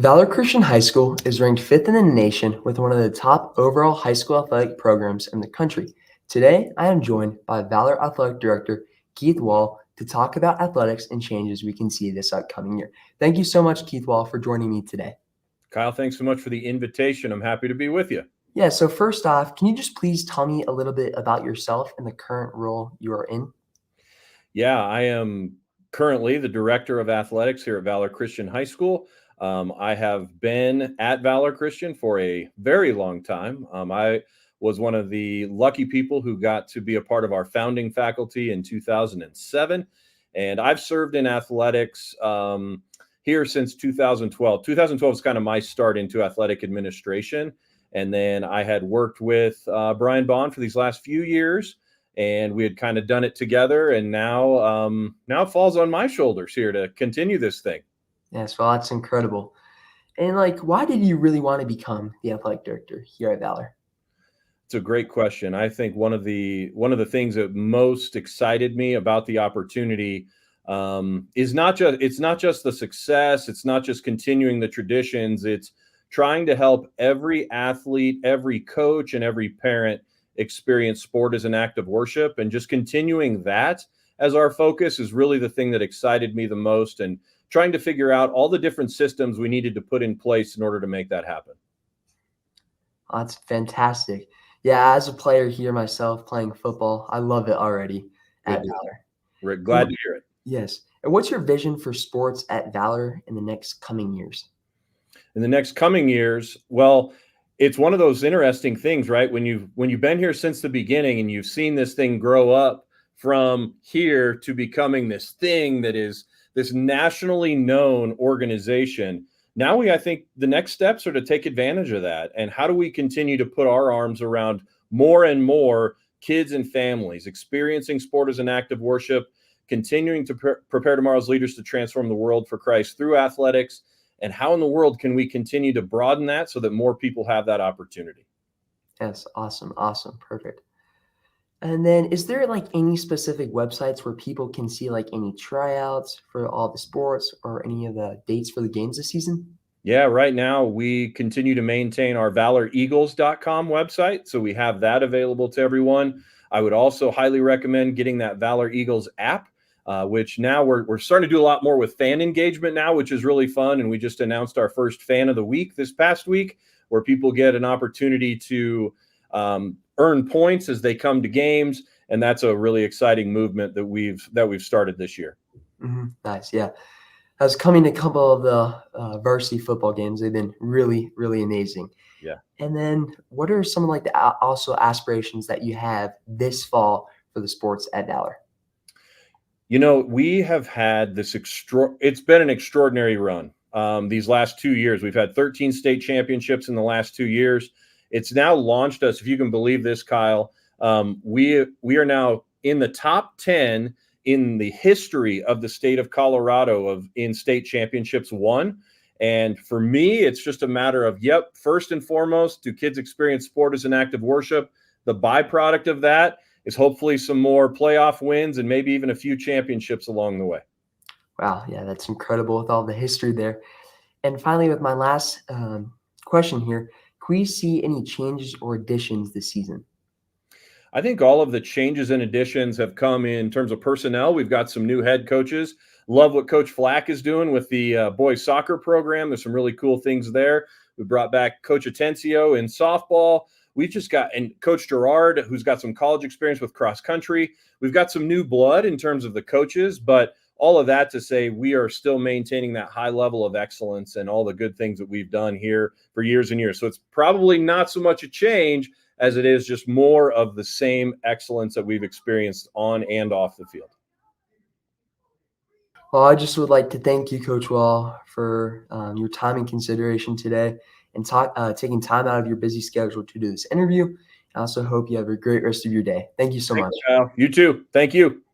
Valor Christian High School is ranked fifth in the nation with one of the top overall high school athletic programs in the country. Today, I am joined by Valor Athletic Director Keith Wahl to talk about athletics and changes we can see this upcoming year. Thank you so much, Keith Wahl, for joining me today. Kyle, thanks so much for the invitation. I'm happy to be with you. Yeah, so first off, can you just please tell me a little bit about yourself and the current role you are in? Yeah, I am currently the director of athletics here at Valor Christian High School. I have been at Valor Christian for a very long time. I was one of the lucky people who got to be a part of our founding faculty in 2007. And I've served in athletics here since 2012. 2012 is kind of my start into athletic administration. And then I had worked with Brian Bond for these last few years, and we had kind of done it together. And now it falls on my shoulders here to continue this thing. Yes, well, that's incredible. And why did you really want to become the athletic director here at Valor? It's a great question. I think one of the things that most excited me about the opportunity is not just the success. It's not just continuing the traditions. It's trying to help every athlete, every coach, and every parent experience sport as an act of worship, and just continuing that as our focus is really the thing that excited me the most, and trying to figure out all the different systems we needed to put in place in order to make that happen. Oh, that's fantastic. Yeah, as a player here myself playing football, I love it already at Good. Valor. We're glad to hear it. Yes. And what's your vision for sports at Valor in the next coming years? In the next coming years, well, it's one of those interesting things, right? When you've been here since the beginning and you've seen this thing grow up from here to becoming this thing that is this nationally known organization. Now I think the next steps are to take advantage of that. And how do we continue to put our arms around more and more kids and families experiencing sport as an act of worship, continuing to prepare tomorrow's leaders to transform the world for Christ through athletics? And how in the world can we continue to broaden that so that more people have that opportunity? Yes, awesome, awesome, perfect. And then is there any specific websites where people can see any tryouts for all the sports or any of the dates for the games this season? Yeah, right now we continue to maintain our valoreagles.com website. So we have that available to everyone. I would also highly recommend getting that Valor Eagles app, which now we're starting to do a lot more with fan engagement now, which is really fun. And we just announced our first fan of the week this past week, where people get an opportunity to earn points as they come to games. And that's a really exciting movement that we've started this year. Mm-hmm. Nice, yeah. I was coming to a couple of the varsity football games. They've been really, really amazing. Yeah. And then what are some of the also aspirations that you have this fall for the sports at Valor? We have had this it's been an extraordinary run. These last 2 years, we've had 13 state championships in the last 2 years. It's now launched us, if you can believe this, Kyle. We are now in the top 10 in the history of the state of Colorado in state championships won. And for me, it's just a matter of, first and foremost, do kids experience sport as an act of worship? The byproduct of that is hopefully some more playoff wins and maybe even a few championships along the way. Wow, yeah, that's incredible with all the history there. And finally, with my last question here, can we see any changes or additions this season? I think all of the changes and additions have come in terms of personnel. We've got some new head coaches. Love what Coach Flack is doing with the boys soccer program. There's some really cool things there. We brought back Coach Atencio in softball. We've just got, and Coach Gerard, who's got some college experience with cross country. We've got some new blood in terms of the coaches, but all of that to say we are still maintaining that high level of excellence and all the good things that we've done here for years and years. So it's probably not so much a change as it is just more of the same excellence that we've experienced on and off the field. Well, I just would like to thank you, Coach Wahl, for your time and consideration today and taking time out of your busy schedule to do this interview. I also hope you have a great rest of your day. Thank you so much. You too. Thank you.